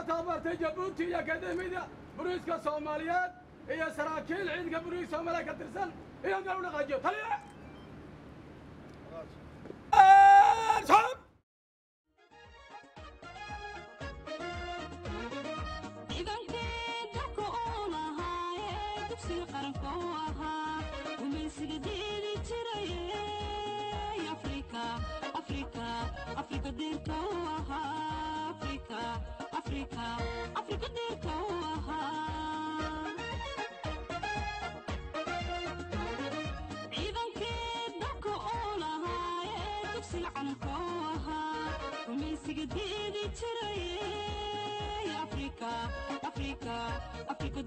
tababartay Jabuuti iyo akademiyada booliiska Soomaaliyeed iyo saraakiil ciidanka booliiska Soomaaliya ka tirsan iyo gaar u dhaqaajiyo taliya Africa dirka waha Africa dirka waha ciidankii dalka oo lahaa dugsiga calanka waha gumaysiga diidi jiray Africa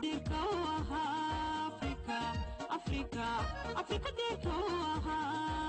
dirka waha Africa dirka waha